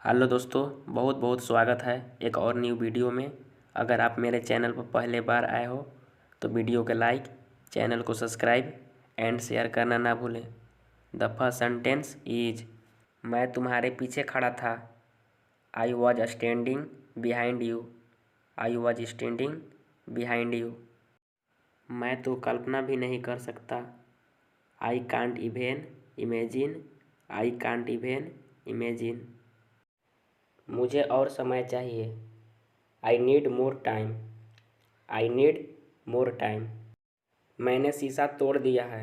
Hello दोस्तों, बहुत बहुत स्वागत है एक और न्यू वीडियो में। अगर आप मेरे चैनल पर पहले बार आए हो तो वीडियो को लाइक, चैनल को सब्सक्राइब एंड शेयर करना ना भूलें। द फर्स्ट सेंटेंस इज, मैं तुम्हारे पीछे खड़ा था। I was standing behind you. I was standing behind you. मैं तो कल्पना भी नहीं कर सकता। I can't even imagine. I can't even imagine. मुझे और समय चाहिए। I need more time. I need more time. मैंने शीशा तोड़ दिया है।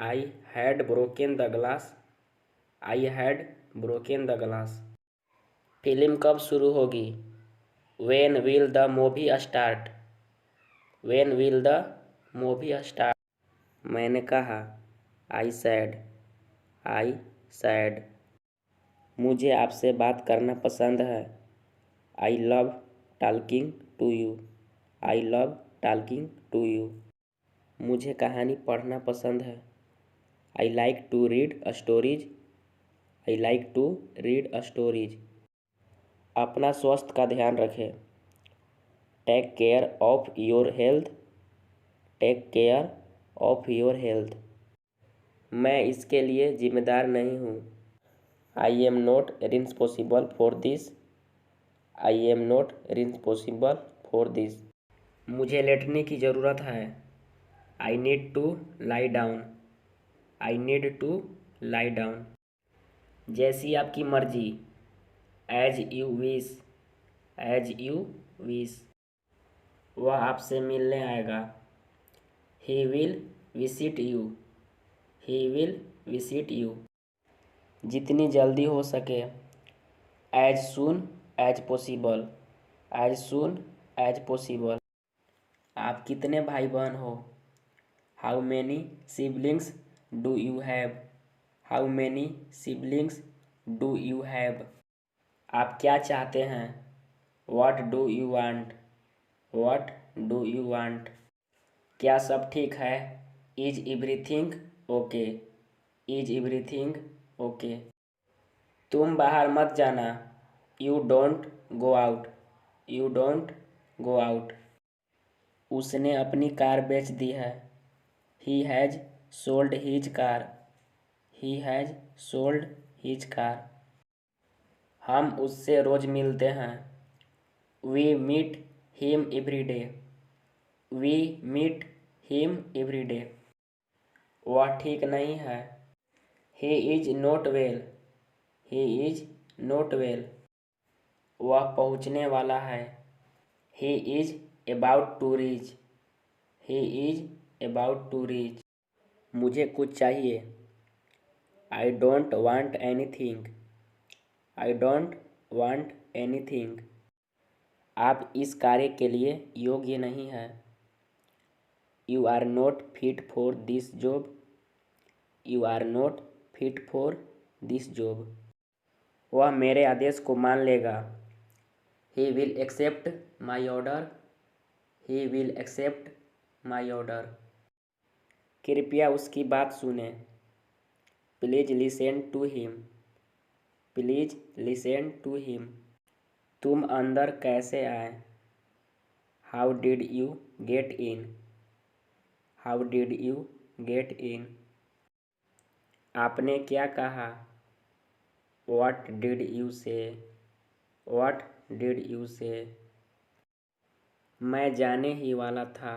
I had broken the glass. I had broken the glass. Film कब शुरू होगी? When will the movie start. When will the movie start. मैंने कहा। I said. I said. मुझे आपसे बात करना पसंद है। I love talking to you. I love talking to you. मुझे कहानी पढ़ना पसंद है। I like to read stories. I like to read stories. अपना स्वास्थ्य का ध्यान रखें। Take care of your health. Take care of your health. मैं इसके लिए जिम्मेदार नहीं हूँ। I am not responsible for this. I am not responsible for this. मुझे लेटने की ज़रूरत है। I need to lie down. I need to lie down. जैसी आपकी मर्जी। As you wish. As you wish. वह आपसे मिलने आएगा। He will visit you. He will visit you. जितनी जल्दी हो सके। As soon as possible. As soon as possible. आप कितने भाई बहन हो? How many siblings do you have? How many siblings do you have? आप क्या चाहते हैं? What do you want? What do you want? क्या सब ठीक है? Is everything okay? Is everything okay? तुम बाहर मत जाना। You don't go out. You don't go out. उसने अपनी कार बेच दी है। He has sold his car. He has sold his car. हम उससे रोज़ मिलते हैं। We meet him every we meet him every day ठीक नहीं है। He is not well. He is not well. वह पहुँचने वाला है। He is about to reach. He is about to reach. मुझे कुछ चाहिए। I don't want anything. I don't want anything. आप इस कार्य के लिए योग्य नहीं हैं। You are not fit for this job. You are not fit for this job. वह मेरे आदेश को मान लेगा। He will accept my order. He will accept my order. कृपया उसकी बात सुने। Please listen to him. Please listen to him. तुम अंदर कैसे आए? How did you get in? How did you get in? आपने क्या कहा? What did you say? What did you say? मैं जाने ही वाला था।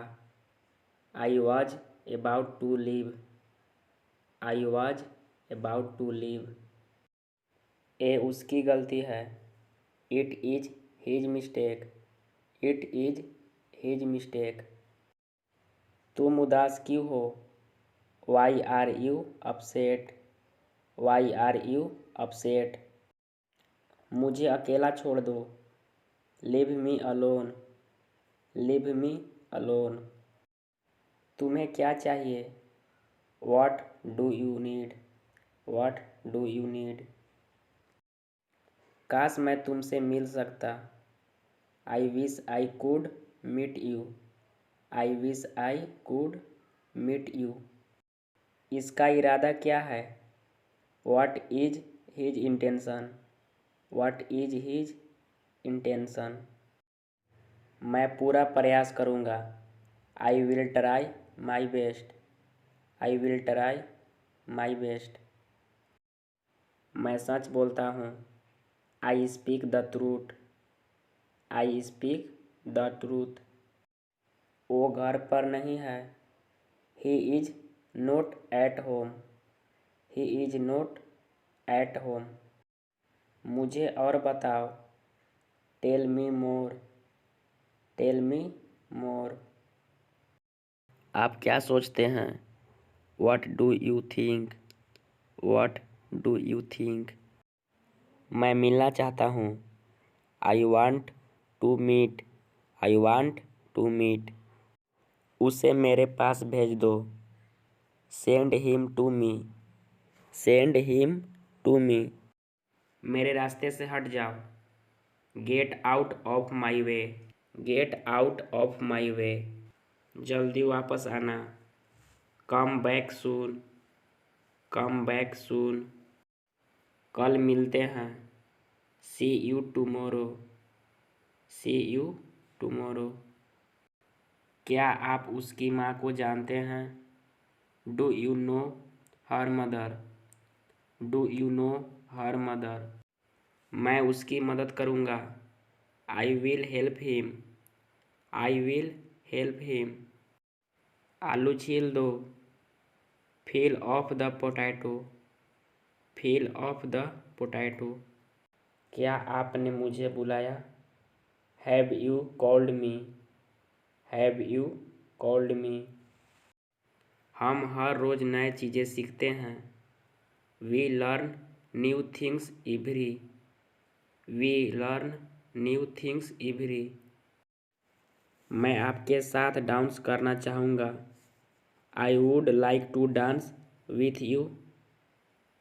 I was about to leave. I was about to leave. ये उसकी गलती है। It is his mistake. It is his mistake. तुम उदास क्यों हो? Why are you upset? Why are you upset? मुझे अकेला छोड़ दो। Leave me alone. Leave me alone. तुम्हें क्या चाहिए? What do you need? What do you need? काश मैं तुमसे मिल सकता। I wish I could meet you. I wish I could meet you. इसका इरादा क्या है? What is his intention? What is his intention. मैं पूरा प्रयास करूँगा। I will try my best. I will try my best. मैं सच बोलता हूँ। आई speak the truth. I speak the truth. वो घर पर नहीं है। He is not at home. He is not at home. मुझे और बताओ। Tell me more. Tell me more. आप क्या सोचते हैं? What do you think. What do you think. मैं मिलना चाहता हूँ। I want to meet. I want to meet. उसे मेरे पास भेज दो। Send him to me. Send him to me. मेरे रास्ते से हट जाओ। Get out of my way. Get out of my way. जल्दी वापस आना। Come back soon. Come back soon. कल मिलते हैं। See you tomorrow. See you tomorrow. क्या आप उसकी माँ को जानते हैं? Do you know her mother. Do you know her mother. मैं उसकी मदद करूँगा। I will help him. I will help him. आलू छील दो। Peel off the potato. Peel off the potato. क्या आपने मुझे बुलाया? Have you called me. Have you called me. हम हर रोज़ नए चीज़ें सीखते हैं। We learn new things every. We learn new things every. मैं आपके साथ डांस करना चाहूँगा। I would like to dance with you.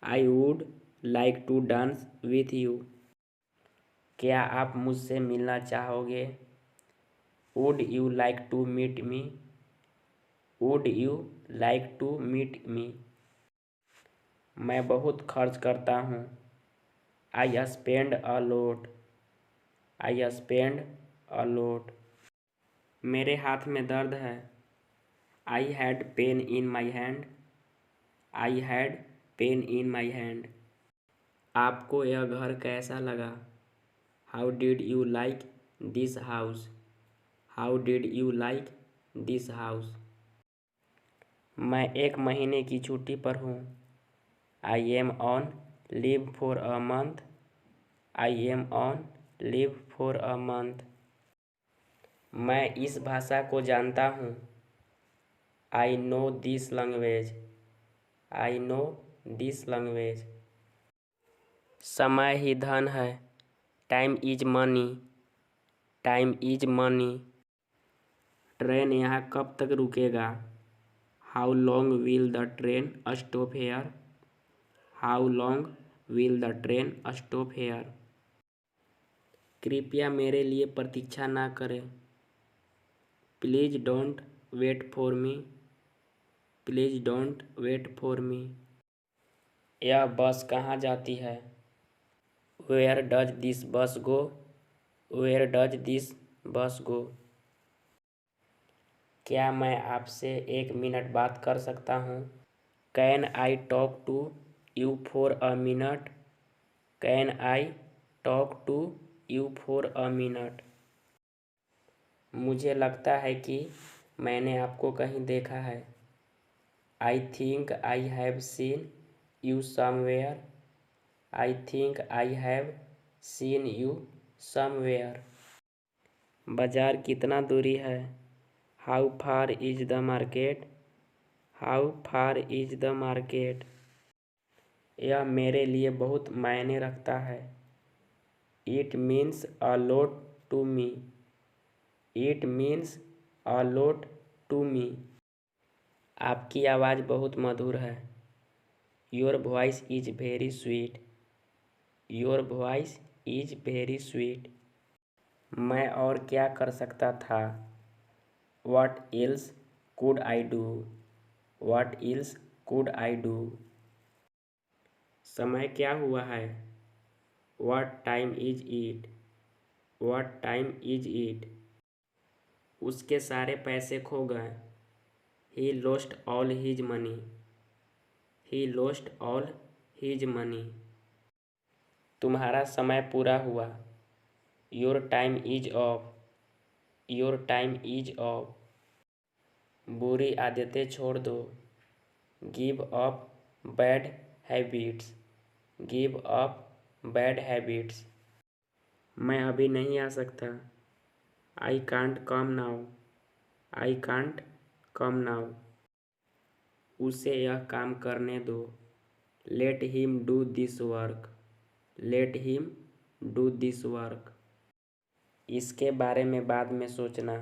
I would like to dance with you. क्या आप मुझसे मिलना चाहोगे? Would you like to meet me. Would you like to meet me. मैं बहुत खर्च करता हूँ। I spend a lot. I spend a lot. मेरे हाथ में दर्द है। I had pain in my hand. I had pain in my hand. आपको यह घर कैसा लगा? How did you like this house. How did you like this house. मैं 1 महीने की छुट्टी पर हूँ। I M on leave for a month. I am on leave for a month. मैं इस भाषा को जानता हूँ। I know this language. I know this language. समय ही धन है। Time is money. Time is money. Train यहाँ कब तक रुकेगा? How long will the train stop here. How long will the train stop here. कृपया मेरे लिए प्रतीक्षा ना करें। Please don't wait for me. Please don't wait for me. यह बस कहाँ जाती है? वेयर डज दिस बस गो। वेयर डज दिस बस गो। क्या मैं आपसे 1 मिनट बात कर सकता हूँ? Can I talk to you for a minute. Can I talk to you for a minute. मुझे लगता है कि मैंने आपको कहीं देखा है। I think I have seen you somewhere. I think I have seen you somewhere. बाजार कितना दूरी है? How far is the market. How far is the market. यह मेरे लिए बहुत मायने रखता है। It means a lot to me. It means a lot to me. आपकी आवाज़ बहुत मधुर है। Your voice is very sweet. Your voice is very sweet. मैं और क्या कर सकता था? What else could I do. What else could I do. समय क्या हुआ है? What time is it? What time is it? उसके सारे पैसे खो गए। He lost all his money. He lost all his money. तुम्हारा समय पूरा हुआ। Your time is off. Your time is off. बुरी आदतें छोड़ दो। Give up bad habits. Give up bad habits. मैं अभी नहीं आ सकता। I can't come now. I can't come now. उसे यह काम करने दो। Let him do this work. Let him do this work. इसके बारे में बाद में सोचना।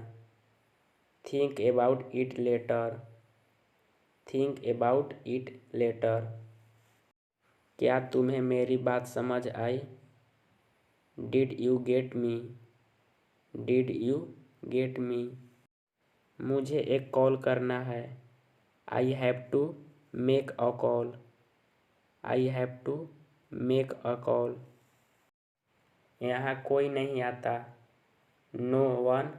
Think about it later. Think about it later. क्या तुम्हें मेरी बात समझ आई? Did you get me? Did you get me? मुझे एक कॉल करना है। I have to make a call. I have to make a call. यहाँ कोई नहीं आता। No one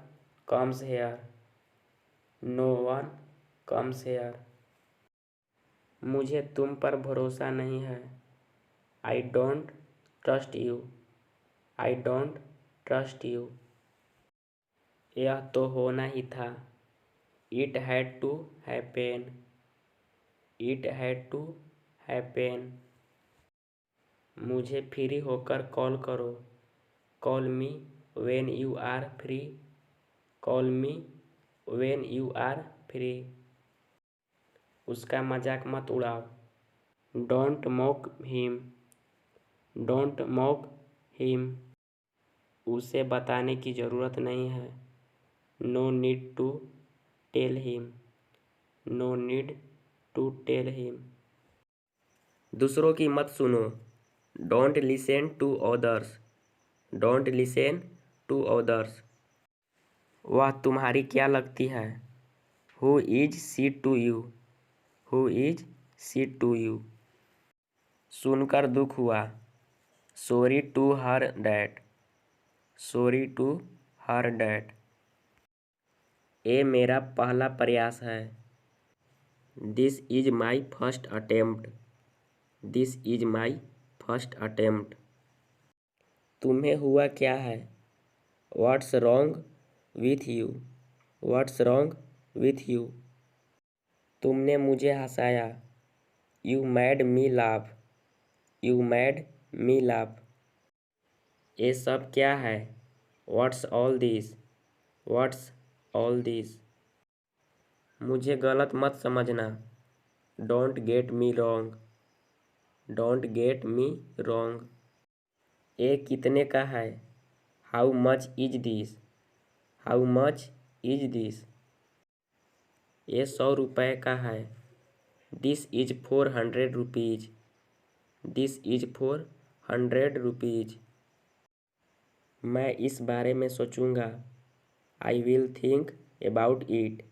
comes here. No one comes here. मुझे तुम पर भरोसा नहीं है। I don't trust you. I don't trust you. यह तो होना ही था। It had to happen. It had to happen. मुझे फ्री होकर कॉल करो। Call me when you are free. Call me when you are free. उसका मजाक मत उड़ाओ। Don't mock him. Don't mock him. उसे बताने की ज़रूरत नहीं है। No need to tell him. No need to tell him. दूसरों की मत सुनो। Don't listen to others. Don't listen to others. वह तुम्हारी क्या लगती है? Who is she to you? Who is she to you? सुनकर दुख हुआ। Sorry to hear that. Sorry to hear that. ये मेरा पहला प्रयास है। This is my first attempt. This is my first attempt. तुम्हें हुआ क्या है? What's wrong with you? What's wrong with you? तुमने मुझे हंसाया। You made me laugh. You made me laugh. ये सब क्या है? What's all this? What's all this? मुझे गलत मत समझना। Don't get me wrong. Don't get me wrong. ये कितने का है? How much is this? How much is this? ये 100 रुपये का है। This is 400 rupees. This is 400 rupees. मैं इस बारे में सोचूंगा। I will think about it.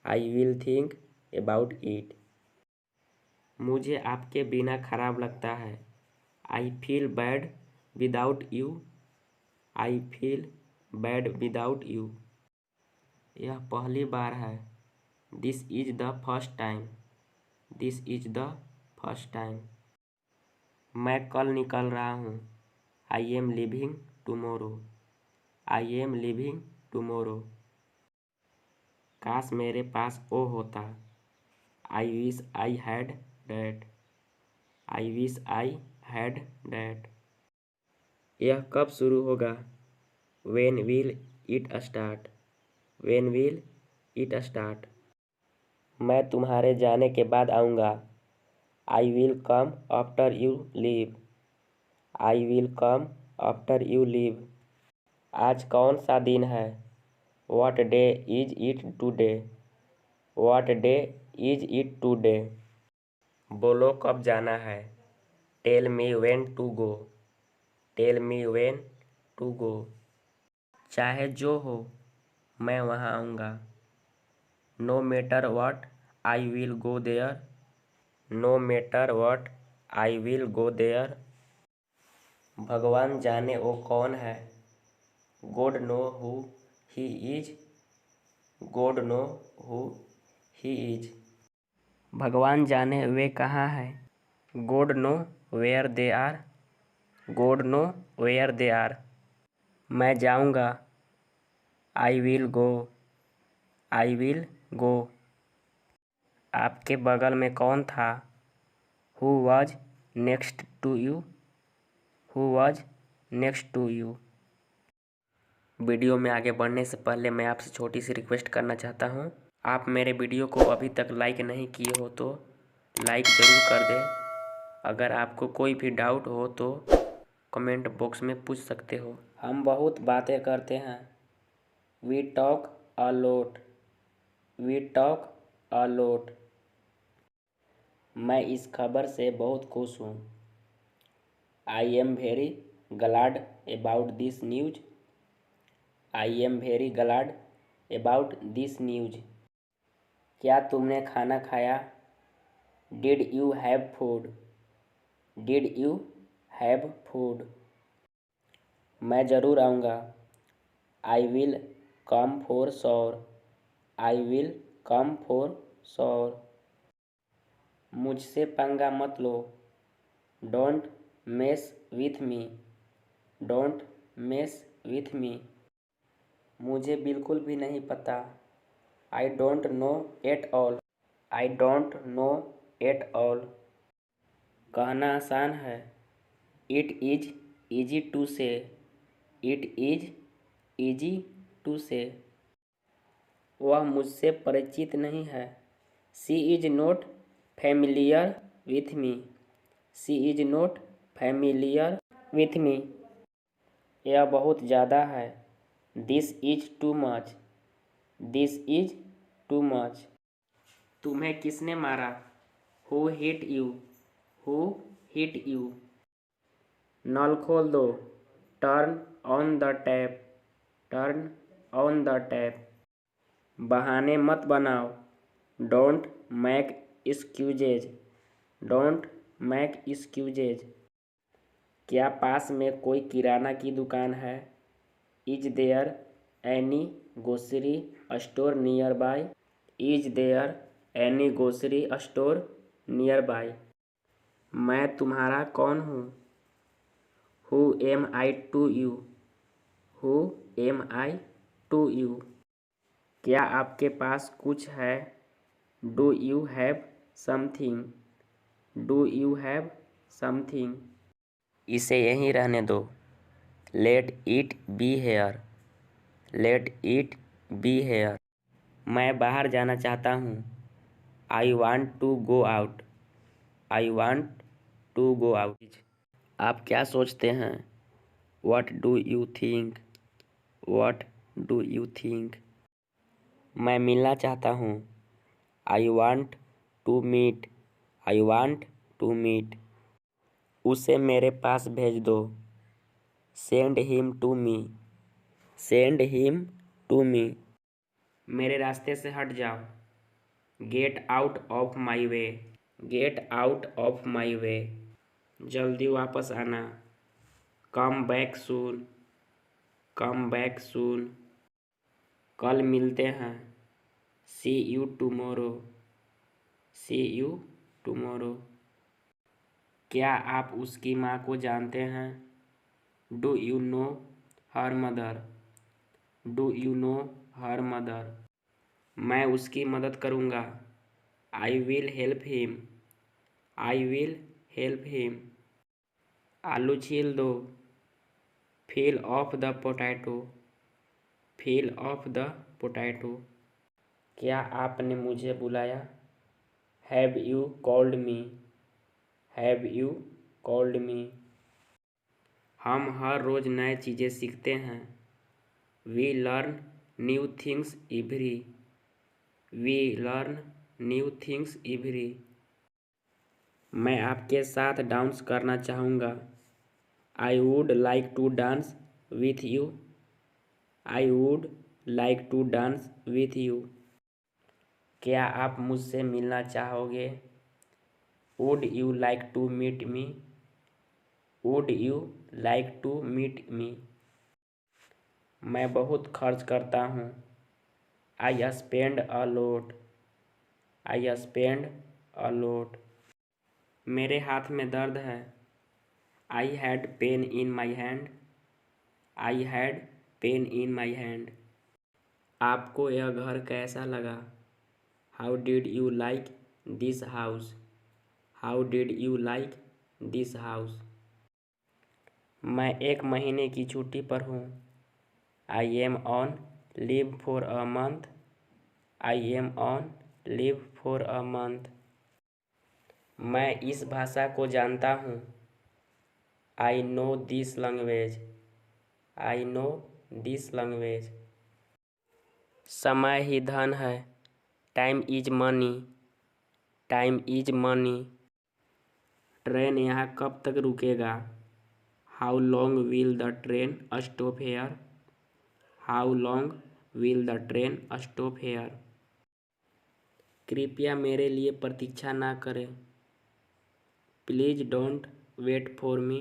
I will think about it. मुझे आपके बिना खराब लगता है। I feel bad without you. I feel bad without you. यह पहली बार है। This is the first time. This is the first time. मैं कल निकल रहा हूँ। I am leaving tomorrow. I am leaving tomorrow. काश मेरे पास वो होता। I wish I had that. I wish I had that. यह कब शुरू होगा? When will it start? When will it start? मैं तुम्हारे जाने के बाद आऊँगा। I will come after you leave. I will come after you leave. आज कौन सा दिन है? What day is it today? What day is it today? बोलो कब जाना है? Tell me when to go. Tell me when to go. चाहे जो हो मैं वहाँ आऊँगा। No matter what I will go there. No matter what I will go there. भगवान जाने वो कौन है। God know who he is. God know who he is. भगवान जाने वे कहाँ हैं। God know where they are. God know where they are. मैं जाऊँगा। I will go. I will go. आपके बगल में कौन था। Who was next to you. Who was next to you. Video में आगे बढ़ने से पहले मैं आपसे छोटी सी रिक्वेस्ट करना चाहता हूँ। आप मेरे वीडियो को अभी तक लाइक नहीं किए हो तो लाइक ज़रूर कर दें। अगर आपको कोई भी डाउट हो तो कमेंट बॉक्स में पूछ सकते हो। हम बहुत बातें करते हैं। We talk a lot. We talk a lot. मैं इस खबर से बहुत खुश हूँ। I am very glad about this news. I am very glad about this news. क्या तुमने खाना खाया। Did you have food. Did you have food. मैं ज़रूर आऊँगा। I will come for sure. I will come for sure. मुझसे पंगा मत लो। Don't mess with me. Don't mess with मी। मुझे बिल्कुल भी नहीं पता। I don't know at all. I don't know at all. कहना आसान है। It is easy to say. It is easy to say. वह मुझसे परिचित नहीं है। She is not familiar with me. She is not familiar with me. यह बहुत ज़्यादा है। This is too much. This is too much. तुम्हें किसने मारा। Who hit you. Who hit you. नल खोल दो। Turn on the tap. Turn on the tap. बहाने मत बनाओ। Don't make excuses. Don't make excuses. क्या पास में कोई किराना की दुकान है। Is there any grocery store nearby. Is there any grocery store nearby. मैं तुम्हारा कौन हूँ। Who am I to you. Who am I to you. क्या आपके पास कुछ है। Do you have something. Do you have something. इसे यहीं रहने दो। Late it be here. Let it be here. मैं बाहर जाना चाहता हूँ। I want to go out. I want to go out. आप क्या सोचते हैं। What do you think. What do you think. मैं मिलना चाहता हूँ। I want to meet. I want to meet. उसे मेरे पास भेज दो। Send him to me. Send him to me. मेरे रास्ते से हट जाओ। Get out of my way. Get out of my way. जल्दी वापस आना। Come back soon. Come back soon. कल मिलते हैं। See you tomorrow. See you tomorrow. क्या आप उसकी माँ को जानते हैं। Do you know her mother. Do you know her mother. मैं उसकी मदद करूँगा। I will help him. I will help him. आलू छील दो। Peel off the potato. Peel off the potato. क्या आपने मुझे बुलाया। Have you called me. Have you called me. हम हर रोज़ नए चीज़ें सीखते हैं। We learn new things every. We learn new things every. मैं आपके साथ डांस करना चाहूँगा। I would like to dance with you. I would like to dance with you. क्या आप मुझसे मिलना चाहोगे। Would you like to meet me. Would you like to meet me? मैं बहुत खर्च करता हूँ। I spend a lot. I spend a lot. मेरे हाथ में दर्द है। I had pain in my hand. I had pain in my hand. आपको यह घर कैसा लगा? How did you like this house? How did you like this house? मैं 1 महीने की छुट्टी पर हूँ। I M on leave for a month. I am on leave for a month. मैं इस भाषा को जानता हूँ। I know this language. I know this language. समय ही धन है। Time is money. Time is money. Train यहाँ कब तक रुकेगा? How long will the train stop here? How long will the train stop here? कृपया मेरे लिए प्रतीक्षा ना करें। Please don't wait for me.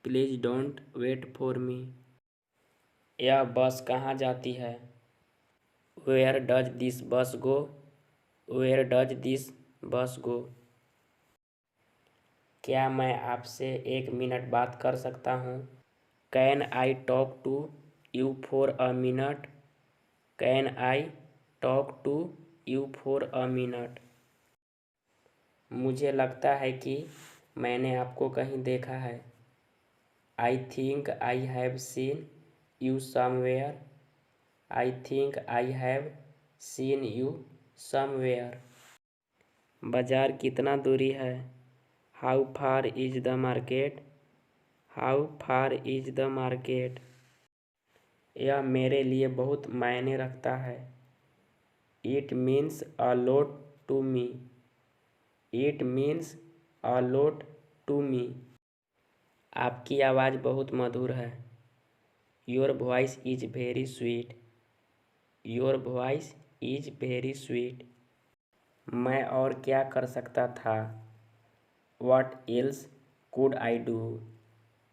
Please don't wait for me. यह बस कहाँ जाती है? वेयर डज दिस बस गो? वेयर डज दिस बस गो? क्या मैं आपसे 1 मिनट बात कर सकता हूँ? Can I talk to you for a minute? Can I talk to you for a minute? मुझे लगता है कि मैंने आपको कहीं देखा है। I think I have seen you somewhere. I think I have seen you somewhere. बाजार कितना दूरी है? How far is the market? How far is the market? यह मेरे लिए बहुत मायने रखता है। It means a lot to me. It means a lot to me. आपकी आवाज़ बहुत मधुर है। Your voice is very sweet. Your voice is very sweet. मैं और क्या कर सकता था? What else could I do?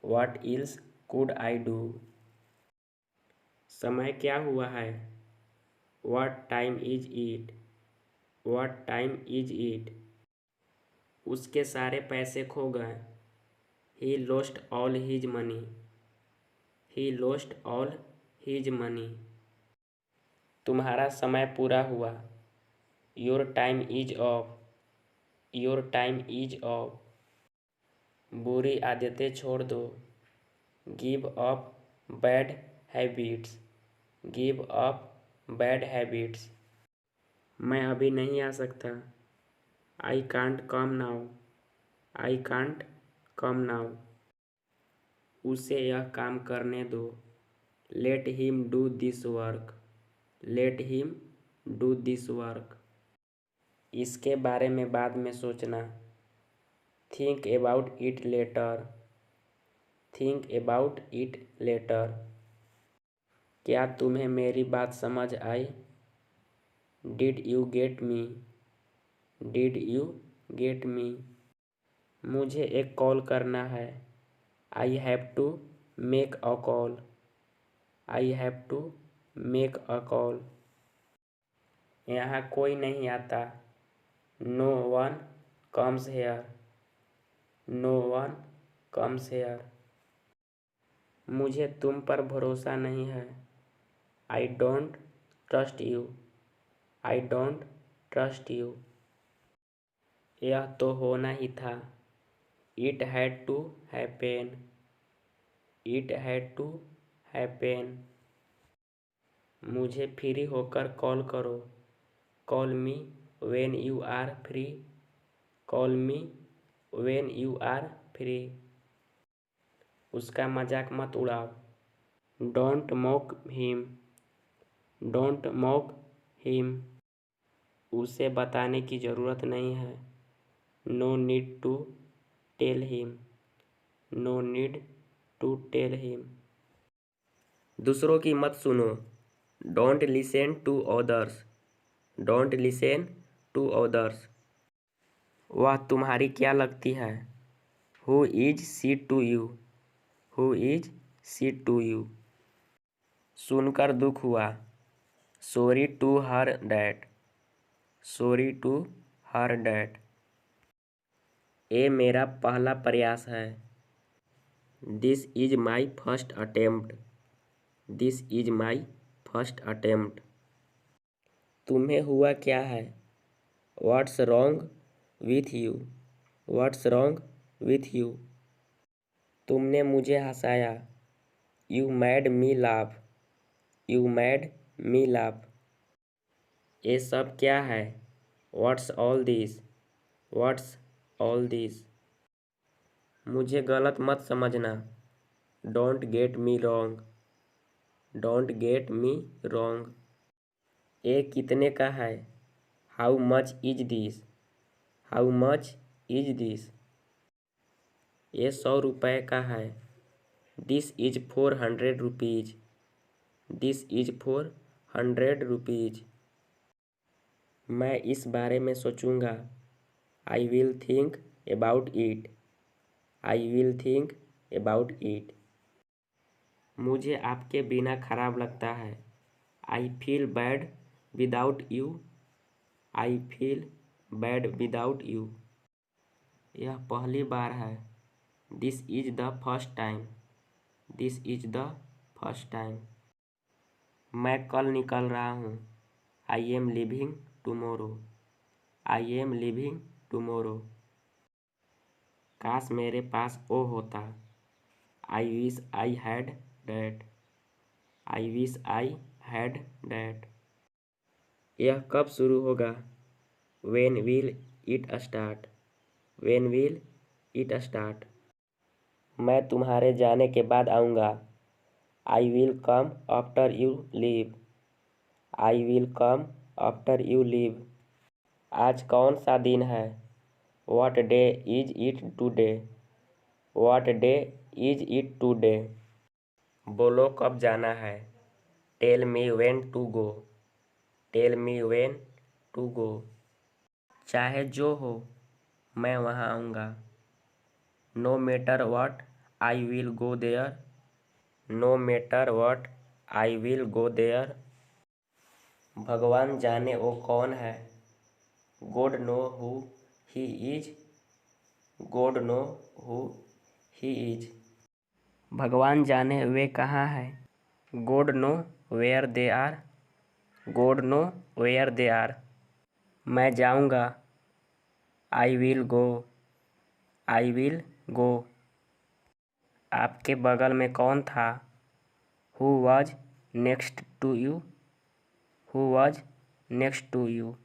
What else could I do? समय क्या हुआ है? What time is it? What time is it? उसके सारे पैसे खो गए। He lost all his money. He lost all his money. तुम्हारा समय पूरा हुआ। Your time is off. Your time is off. बुरी आदतें छोड़ दो। Give up bad habits. Give up bad habits. मैं अभी नहीं आ सकता। I can't come now. I can't come now. उसे यह काम करने दो। Let him do this work. Let him do this work. इसके बारे में बाद में सोचना। Think about it later. Think about it later. क्या तुम्हें मेरी बात समझ आई? Did you get me? Did you get me? मुझे एक कॉल करना है। I have to make a call. I have to make a call. यहाँ कोई नहीं आता। No one comes here. No one comes here. मुझे तुम पर भरोसा नहीं है। I don't trust you. I don't trust you. यह तो होना ही था। It had to happen. It had to happen. मुझे फ्री होकर कॉल करो। Call me when you are free. Call me when you are free. उसका मजाक मत उड़ाओ। Don't mock him. Don't mock him. उसे बताने की ज़रूरत नहीं है। No need to tell him. No need to tell him. दूसरों की मत सुनो। Don't listen to others. Don't listen to others. वह तुम्हारी क्या लगती है? Who is she to you? Who is she to you? सुनकर दुख हुआ। Sorry to hear that. Sorry to hear that. ये मेरा पहला प्रयास है। This is my first attempt. This is my first attempt. तुम्हें हुआ क्या है? What's wrong with you? What's wrong with you? तुमने मुझे हंसाया। You made me laugh. You made me laugh. ये सब क्या है? What's all this? What's all this? मुझे गलत मत समझना। Don't get me wrong. Don't get me wrong. ये कितने का है? How much is this? How much is this? ये 100 रुपये का है। This is 400 rupees. This is 400 rupees. मैं इस बारे में सोचूंगा। I will think about it. I will think about it. मुझे आपके बिना खराब लगता है। I feel bad without you. I feel bad without you. यह पहली बार है। This is the first time. This is the first time. मैं कल निकल रहा हूँ। I am leaving tomorrow. I am leaving tomorrow. काश मेरे पास वो होता। I wish I had that. I wish I had that. यह कब शुरू होगा? When will it start? When will it start? मैं तुम्हारे जाने के बाद आऊँगा। I will come after you leave. I will come after you leave. आज कौन सा दिन है? What day is it today? What day is it today? बोलो कब जाना है? Tell me when to go. Tell me when to go. चाहे जो हो मैं वहाँ आऊँगा। No matter what I will go there. No matter what I will go there. भगवान जाने वो कौन है। God know who he is. God know who he is. भगवान जाने वे कहाँ हैं। God know where they are. God know where they are. मैं जाऊँगा। I will go. I will go. आपके बगल में कौन था? Who was next to you? Who was next to you?